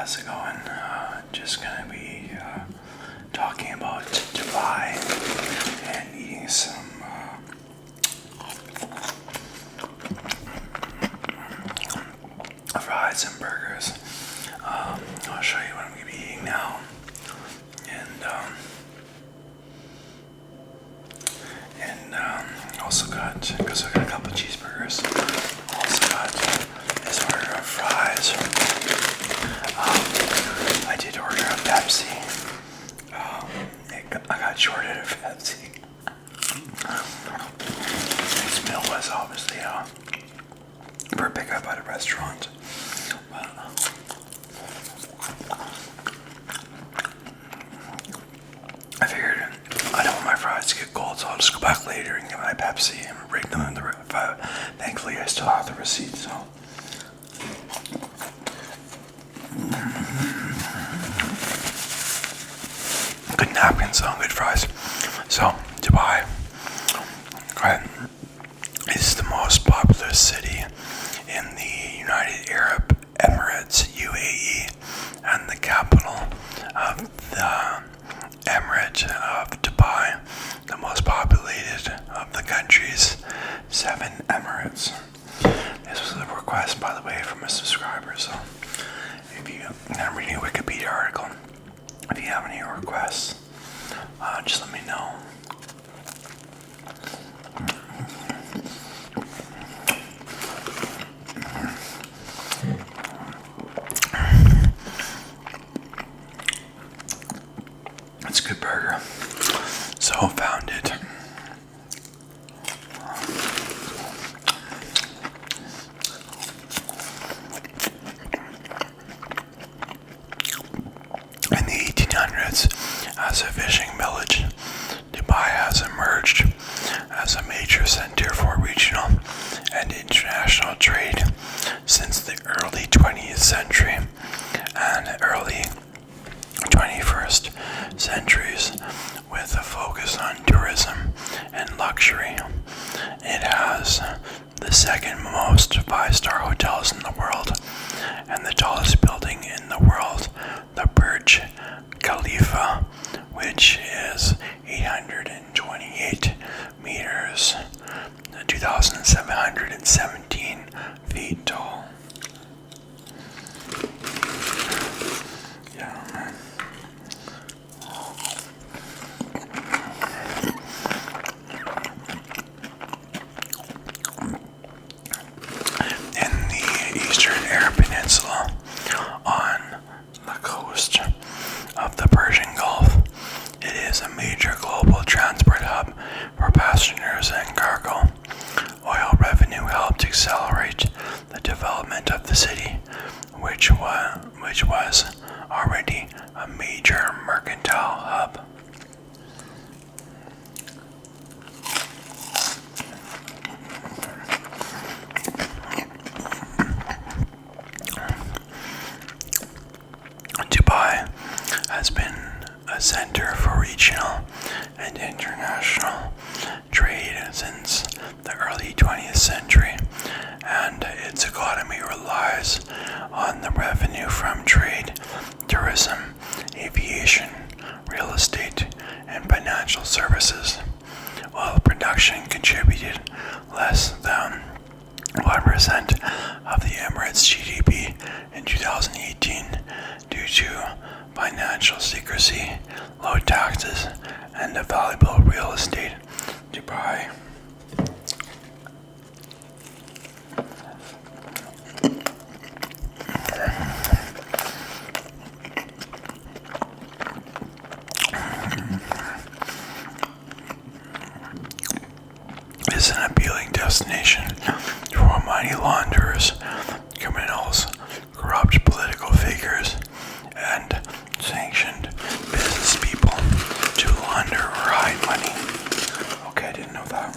how's it going? Just gonna be talking about Dubai and eating some fries and burgers. I'll show you what I'm gonna be eating now, and also got, because I got a couple of cheeseburgers. Also got this order of fries. I did order a Pepsi. I got shorted of Pepsi. This meal was obviously for pickup at a restaurant. But, I figured I don't want my fries to get cold, so I'll just go back later and get my Pepsi and break them in the. Thankfully, I still have the receipt, so. Good napkins on good fries. So, Dubai, right, is the most populous city in the United Arab Emirates, UAE, and the capital of the Emirate of Dubai, the most populated of the country's 7 emirates. This was a request, by the way, from a subscriber, so I'm reading a Wikipedia article. If you have any requests, just let me know. It's a good burger. So founded in the 1800s as a fishing village, Dubai has emerged as a major center for regional and international trade since the early 20th century and early 21st centuries, with a focus on tourism and luxury. It has the second most 5-star hotels in the world and the tallest building in the world, the Burj Khalifa, which is 828 meters, 2,717 feet tall. Yeah, man. In the eastern Arab Peninsula, on the coast of the Persian Gulf, it is a major global transport hub for passengers and cargo. Oil revenue helped accelerate the development of the city, which was already a major mercantile hub. Dubai has been a center for regional and international trade since the early 20th century, and its economy relies on the revenue from trade, tourism, aviation, real estate, and financial services. While production contributed less than 1% of the Emirates' GDP in 2018 due to financial secrecy, low taxes, and a valuable real estate. Dubai is an appealing destination for money launderers, criminals, corrupt political figures, and sanctioned business people to launder or hide money. Okay, I didn't know that.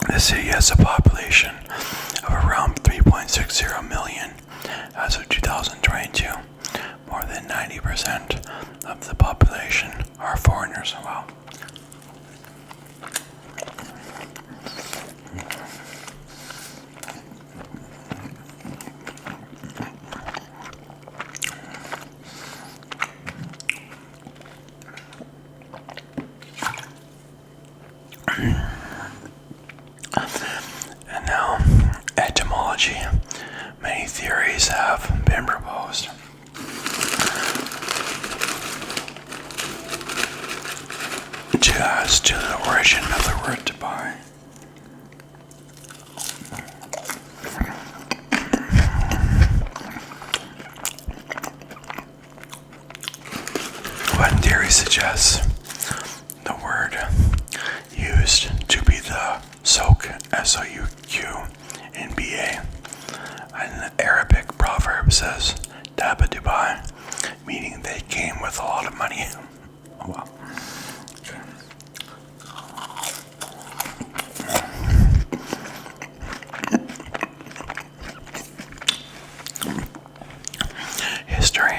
The city has a population of around 3.60 million as of 2022. More than 90% of the population are foreign. And now, etymology. Many theories have been proposed as to the origin of the word to buy. One theory suggests the word used to be the souk, S-O-U-Q, in B-A. An Arabic proverb says, Daba Dubai, meaning they came with a lot of money. Oh, wow. History.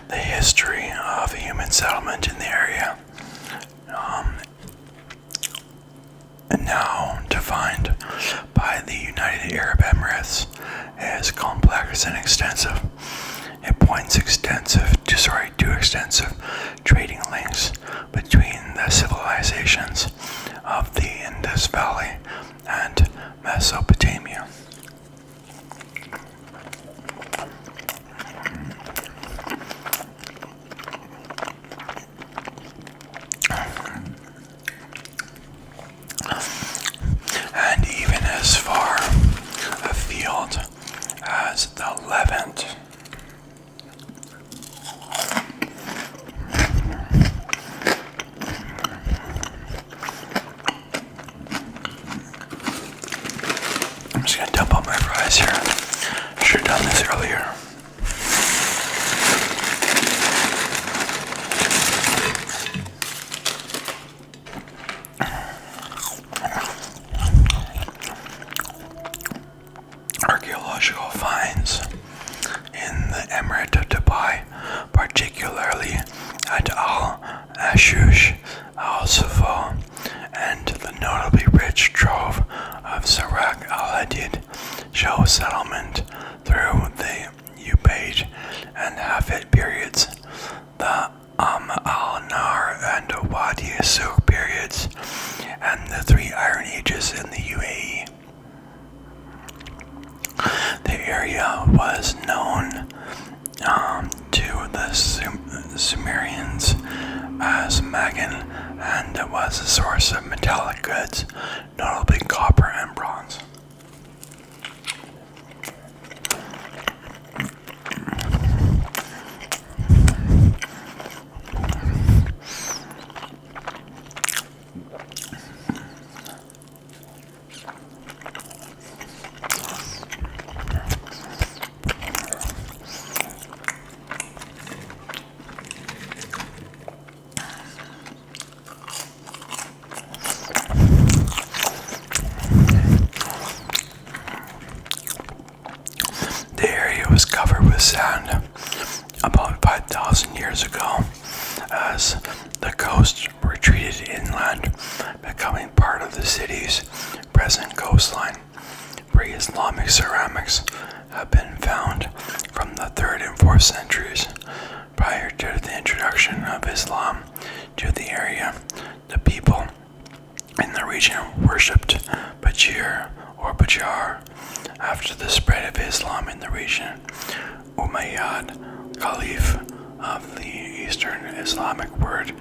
The history of human settlement in the area, and now defined by the United Arab Emirates, is complex and extensive. It points to extensive trading links between the civilizations of the Indus Valley and Mesopotamia. And even as far afield as the Levant. I'm just gonna dump out my fries here. Should have done this earlier. Archaeological finds in the Emirate of Dubai, particularly at Al-Ashush, Al-Safo, and the notably rich trove of Sarak al-Hadid, show settlement through the Ubaid and Hafid periods, the al-Nar and Wadi Suk periods, and the 3 Iron Ages in the UAE. The area was known to the Sumerians as Magan, and it was a source of metallic goods, notably copper and bronze. The area was covered with sand about 5,000 years ago as the coast retreated inland, becoming part of the city's present coastline. Pre-Islamic ceramics have been found from the 3rd and 4th centuries. Prior to the introduction of Islam to the area, the people in the region worshipped Bajir or Bajar. After the spread of Islam in the region, Umayyad, Caliph of the Eastern Islamic world,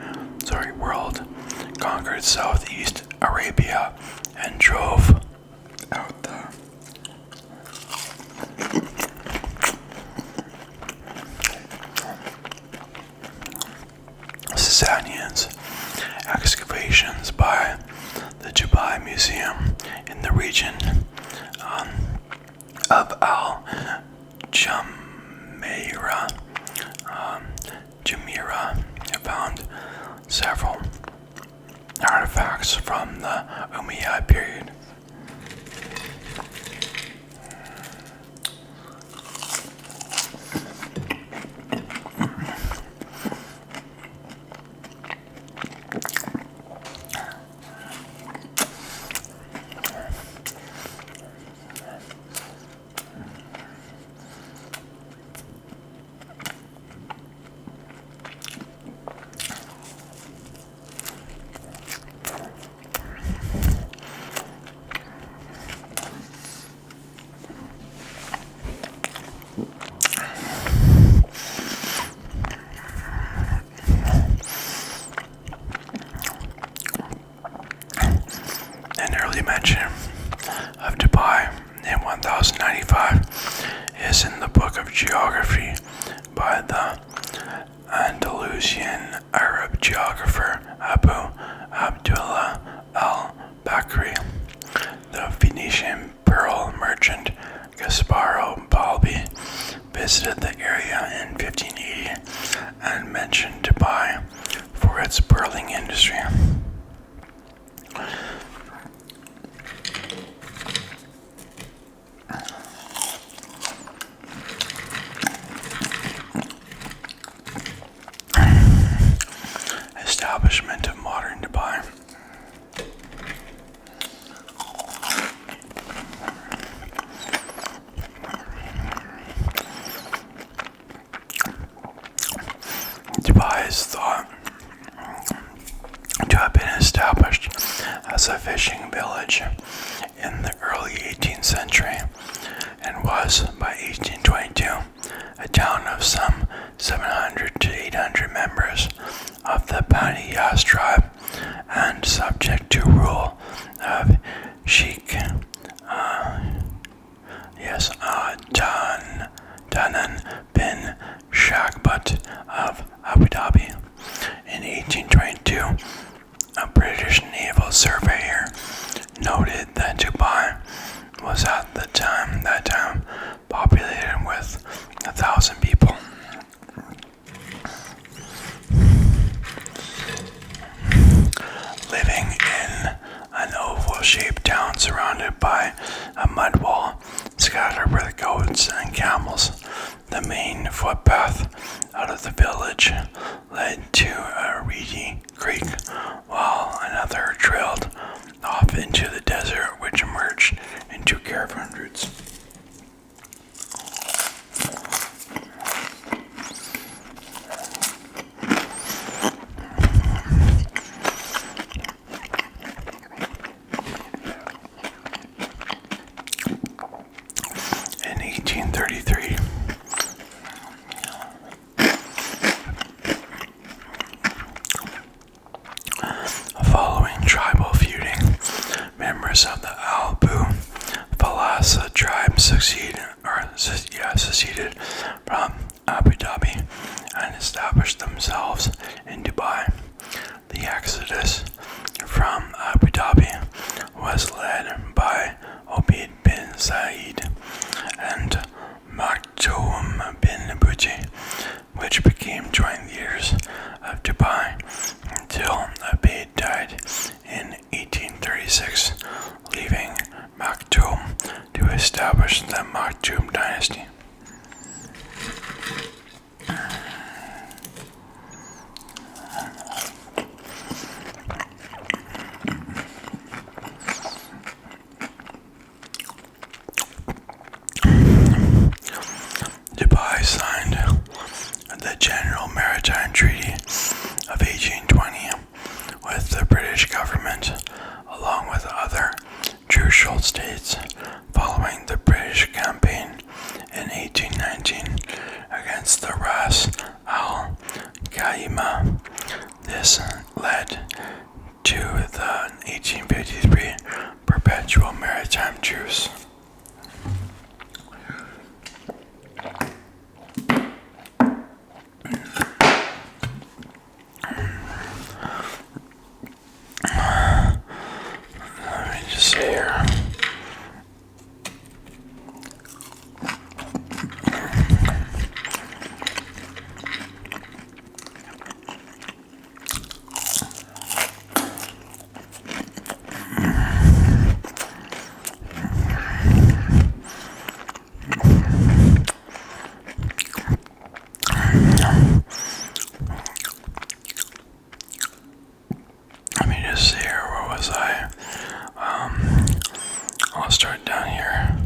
conquered southeast Arabia and drove out the Sasanians. Excavations by the Dubai Museum in the region of Jumeirah found several artifacts from the Umayyad period. mention of Dubai in 1095 is in the book of geography by the Andalusian Arab geographer Abu Abdullah al-Bakri. The Phoenician pearl merchant Gasparo Balbi visited the area in 1580 and mentioned Dubai for its pearling industry. Establishment of modern Dubai. Dubai is thought to have been established as a fishing village in the early 18th century and was, by 1822, a town of some 700 to 800 members of the Bani Yas tribe and subject to rule of Sheikh Danan bin Shakbat of Abu Dhabi. In 1822, a British naval surveyor noted that Dubai was at that time populated with 1,000 people. Living in an oval-shaped town surrounded by a mud wall scattered with goats and camels. The main footpath out of the village led to a reedy creek, while another trailed off into the desert, which emerged into caravan routes. In 1833, following tribal feuding, members of the Albu Falasa tribe seceded from Abu Dhabi and established themselves in Dubai. The exodus from Abu Dhabi was led by Obeid bin Said and Maktoum bin Bouti, which became joint leaders of Dubai until Obeid died in 1836, leaving Maktoum to establish the Maktoum dynasty. Dubai signed the General Maritime Treaty of 1820 with the British government, along with other neutral states, following the British campaign in 1819 against the Ras Al Khaimah. This led to the 1853 Perpetual Maritime Truce. Let me just see here. Let me just see here, where was I? I'll start down here.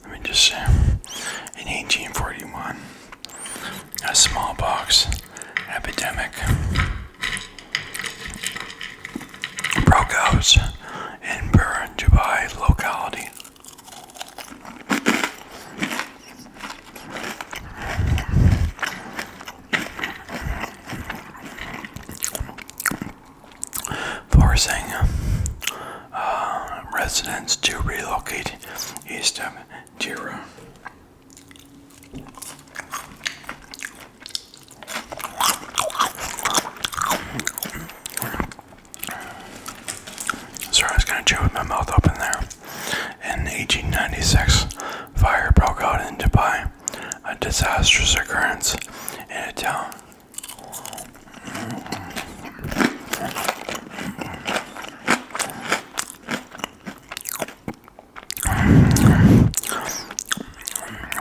Let me just see. In 1841, a smallpox epidemic broke out in Dubai locality. Forcing residents to relocate east of Tira. Sorry, I was kind of chewing with my mouth open there. In 1896, fire broke out in Dubai, a disastrous occurrence in a town.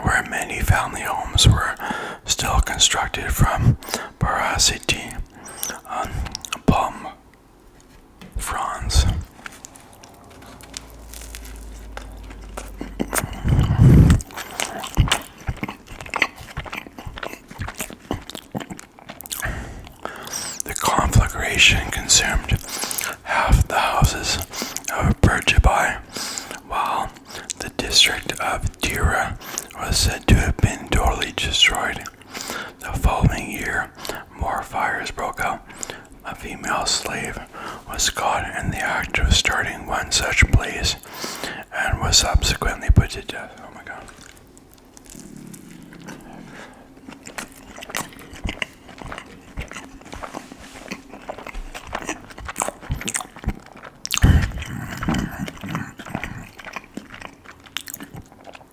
Where many family homes were still constructed from parasite palm fronds. The conflagration consumed half the houses of Dubai, while the district of Tira was said to have been totally destroyed. The following year, more fires broke out. A female slave was caught in the act of starting one such blaze and was subsequently put to death. Oh my god.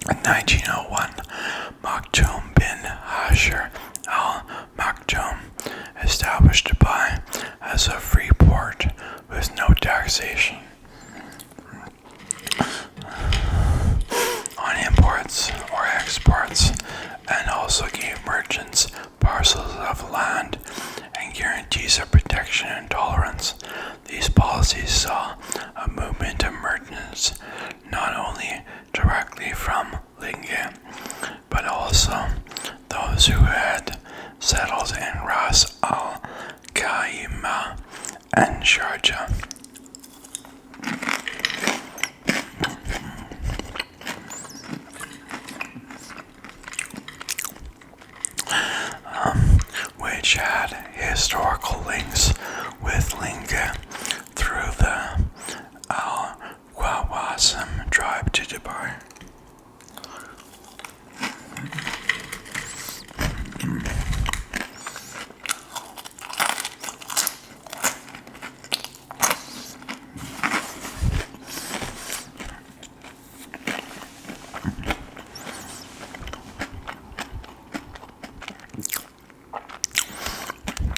In 1901, Maktoum bin Hashir al-Maktoum established Dubai as a free port with no taxation on imports or exports, and also gave merchants parcels of land and guarantees of protection and tolerance. These policies saw a movement of merchants not only directly from Linge, but also those who had settled in Ras Al Khaimah and Sharjah. Which had historical links with Linge through the Al-Qawasim tribe to Dubai.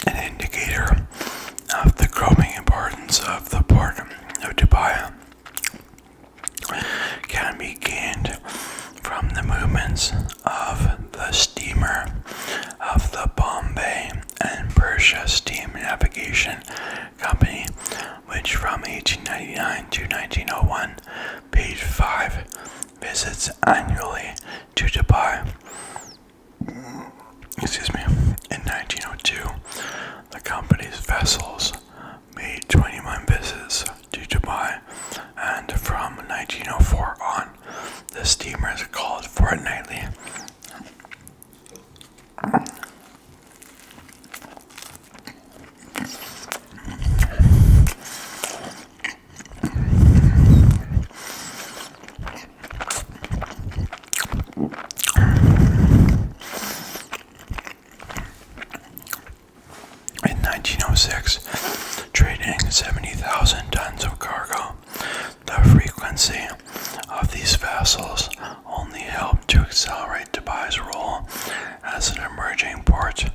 An indicator of the growing importance of the port of Dubai can be gained from the movements of the steamer of the Bombay and Persia Steam Navigation Company, which from 1899 to 1901 paid 5 visits annually to Dubai. In 1902, the company's vessels made 21 visits to Dubai, and from 1904 on, the steamers called fortnightly. In 1906, trading 70,000 tons of cargo, the frequency of these vessels only helped to accelerate Dubai's role as an emerging port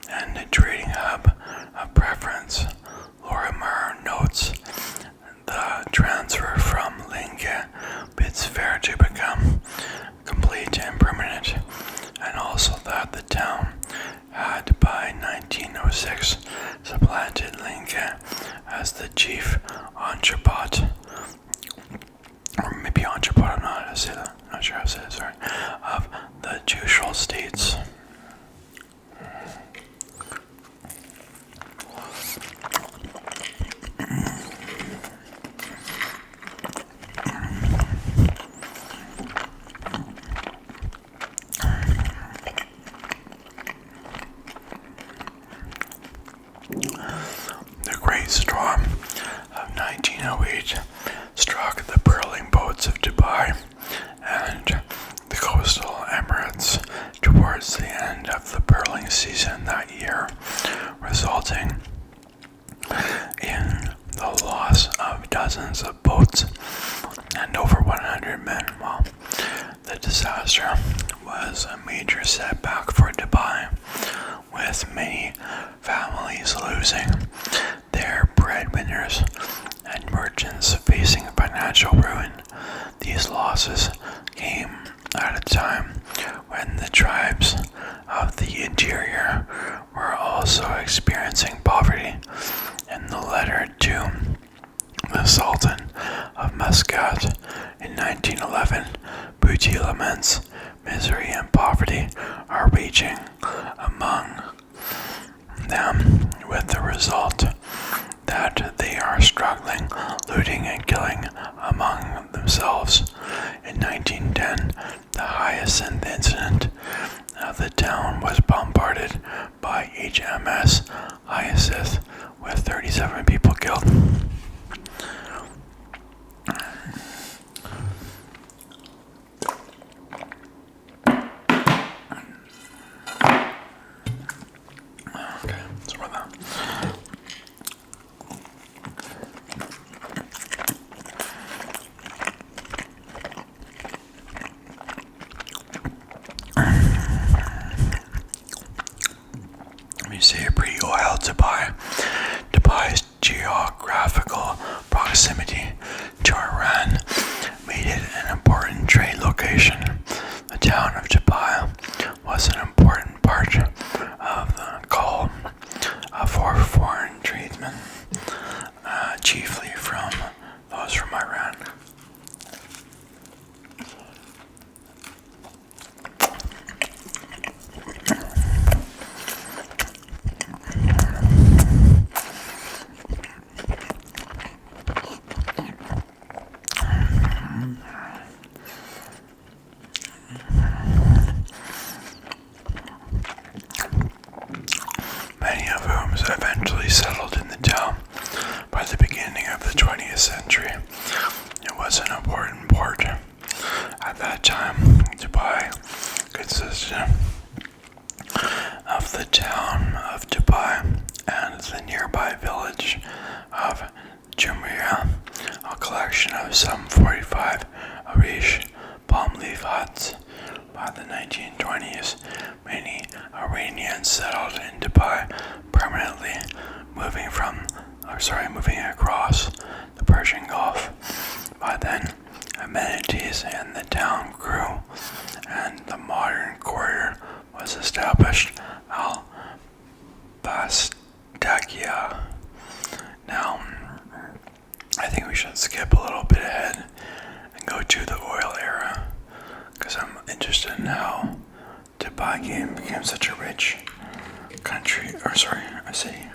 and a trading hub of preference. Lorimer notes the transfer from Linge bids fair to become complete and permanent, and also that the town had by 1906 supplanted Linge as the chief entrepot, or maybe entrepot, I'm not how to say that, I'm not sure how to say it, sorry, of the Jewish states. The Great Storm of 1908 struck the pearly Dubai and the coastal Emirates towards the end of the pearling season that year, resulting in the loss of dozens of boats and over 100 men. Well, the disaster was a major setback for Dubai, with many families losing their breadwinners and merchants facing financial ruin. These losses came at a time when the tribes of the interior were also experiencing poverty. In the letter to the Sultan of Muscat in 1911, Booty laments misery and poverty are raging among them, with the result that they are struggling, looting and killing among themselves. In 1910, the Hyacinth incident of the town was bombarded by HMS Hyacinth, with 37 people killed. Okay, so with that. Let me say a pre-oil Dubai. Dubai's geographical proximity to Iran made it an important trade location. The town of Dubai was an important part of the call for foreign tradesmen, chiefly from those from Iran. Many of whom eventually settled in the town. By the beginning of the 20th century, it was an important port. At that time, Dubai consisted of the town of Dubai and the nearby village of Jumeirah, a collection of some 45 Arish palm leaf huts. By the 1920s, many Iranians settled in Dubai permanently, moving across the Persian Gulf. By then, amenities in the town grew, and the modern corridor was established. Al-Bastakia. Now, I think we should skip a little bit ahead and go to the oil era, because I'm interested in how Dubai became such a rich city.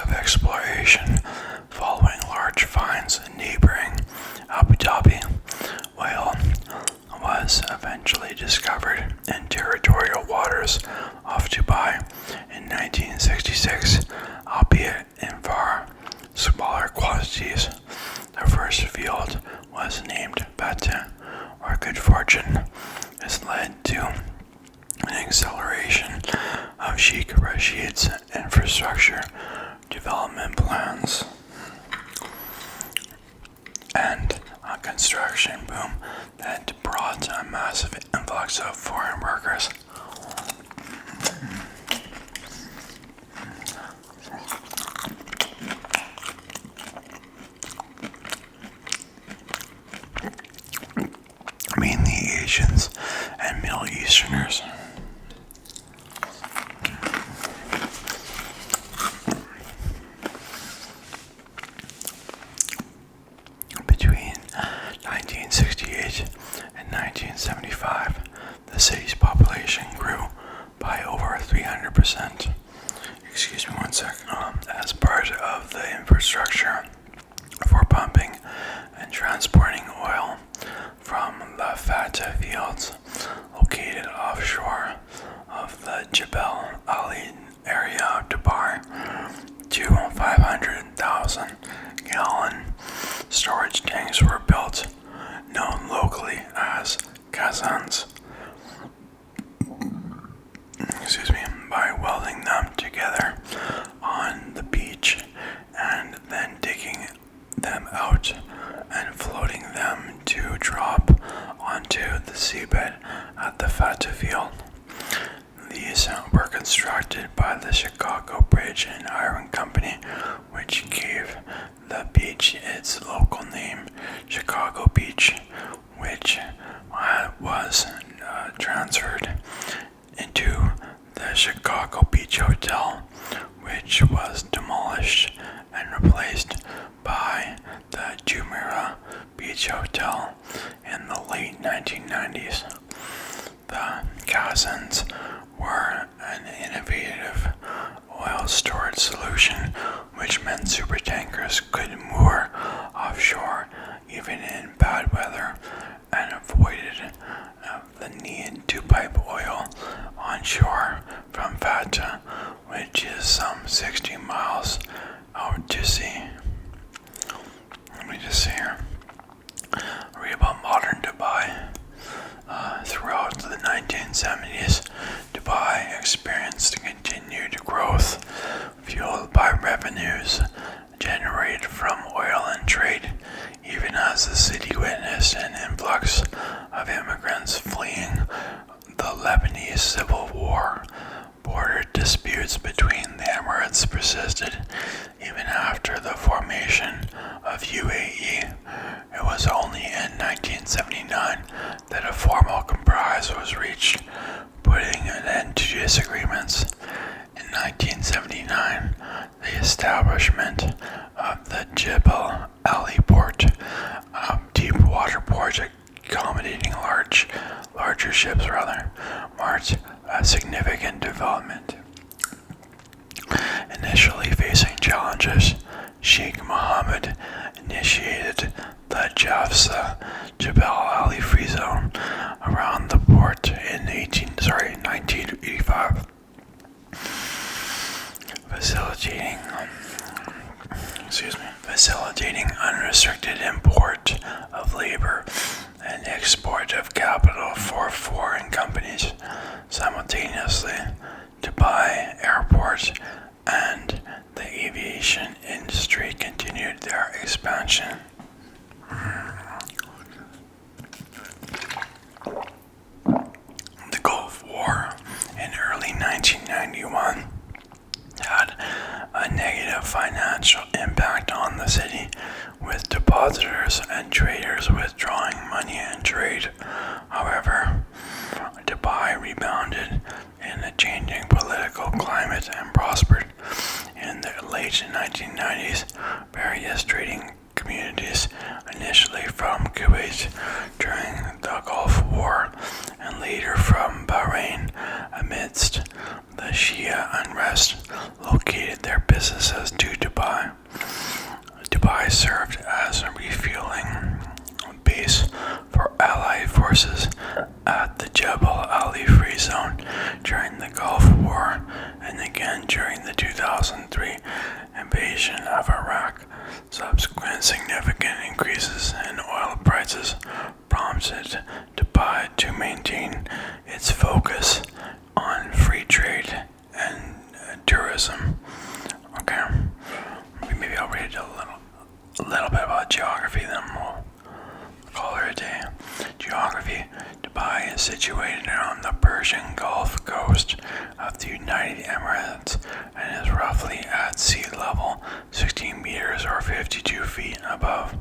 Of exploration following large finds in neighboring Abu Dhabi, oil was eventually discovered in territorial waters off Dubai in 1966, albeit in far smaller quantities. The first field was named Bata, or Good Fortune. This led to an acceleration of Sheikh Rashid's infrastructure development plans and a construction boom that brought a massive influx of foreign workers. Mainly Asians and Middle Easterners. sent, excuse me one sec, as part of the infrastructure for pumping and transporting oil from the Fatah fields located offshore of the Jebel Ali area of Dubai to 500,000 gallon storage tanks were built, known locally as kazans, by welding them together on the beach and then digging them out and floating them to drop onto the seabed at the Fatah field. These were constructed by the Chicago Bridge and Iron Company, which gave the beach its local name, Chicago Beach, which was transferred into the Chicago Beach Hotel, which was demolished and replaced by the Jumeirah Beach Hotel in the late 1990s. The kazans were an innovative oil storage solution, which meant supertankers could moor offshore even in bad weather and avoided the need to pipe oil onshore from Fatah, which is some 60 miles out to sea. Let me just see here. Read about modern Dubai. Throughout the 1970s, Dubai experienced continued growth, fueled by revenues generated from oil and trade, even as the city witnessed an influx of immigrants fleeing the Lebanese Civil War. Border disputes between the Emirates persisted even after the formation of UAE. It was only in 1979 that a formal compromise was reached, putting an end to disagreements. In 1979, the establishment of the Jebel Ali port, a deep water port accommodating larger ships, marked a significant development. Initially facing challenges, Sheikh Mohammed initiated the Jebel Ali Free Zone around the port in 1985, facilitating unrestricted import of labor and export of capital for foreign companies. Simultaneously, Dubai Airport and the aviation industry continued their expansion. The Gulf War in early 1991 had a negative financial impact on the city, with depositors and traders withdrawing money and trade. However, Dubai rebounded in a changing political climate and prospered. In the late 1990s, various trading communities, initially from Kuwait during the Gulf War and later from Bahrain amidst the Shia unrest, located their businesses to Dubai. Dubai served as a refueling base for Allied forces at the Jebel Ali Free Zone during the Gulf War and again during the 2003 invasion of Iraq. Subsequent significant increases in oil prices prompted Dubai to maintain its focus on free trade and tourism. Okay, maybe I'll read a little bit about geography, then we'll call it a day. Geography. Dubai is situated on the Persian Gulf coast of the United Emirates and is roughly at sea level, 16 meters or 52 feet above.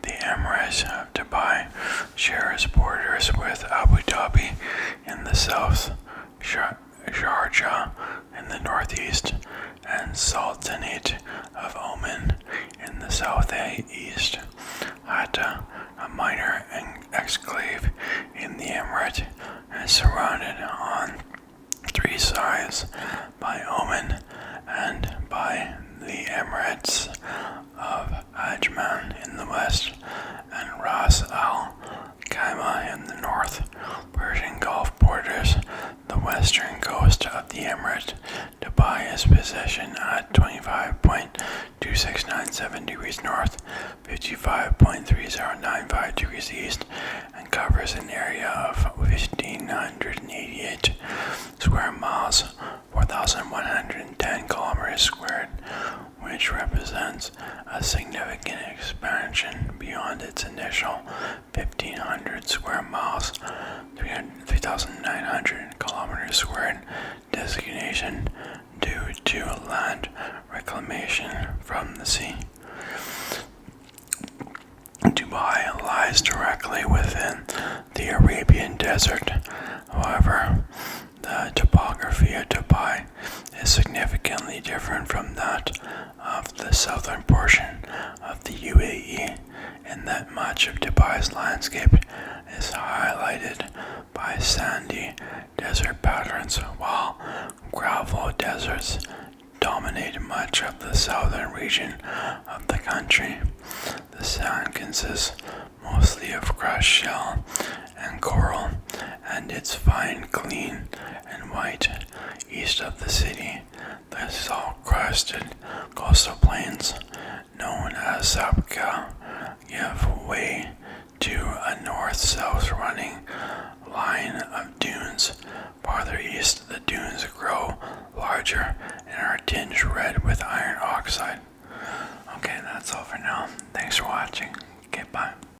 The Emirate of Dubai shares borders with Abu Dhabi in the south, Sharjah in the northeast, and Sultanate of Oman in the southeast. Hatta, a minor exclave in the emirate, is surrounded on three sides by Emirates of Ajman in the west and Ras Al Khaimah in the north. Persian Gulf borders the western coast of the Emirate. Dubai is positioned at 25.2697 degrees north, 55.3095 degrees east, and covers an area of 1,588 square miles, 4,110 kilometers squared, which represents a significant expansion beyond its initial 1,500 square miles, 3,900 kilometers squared designation due to land reclamation from the sea. Dubai lies directly within the Arabian Desert. However, the topography of Dubai is significantly different from that of the southern portion of the UAE, in that much of Dubai's landscape is highlighted by sandy desert patterns, while gravel deserts dominate much of the southern region of the country. The sand consists mostly of crushed shell and coral, and it's fine, clean, and white. East of the city, the salt-crusted coastal plains, known as Sabka, give way to a north-south running line of dunes. Farther east, the dunes grow larger and are tinged red with iron oxide.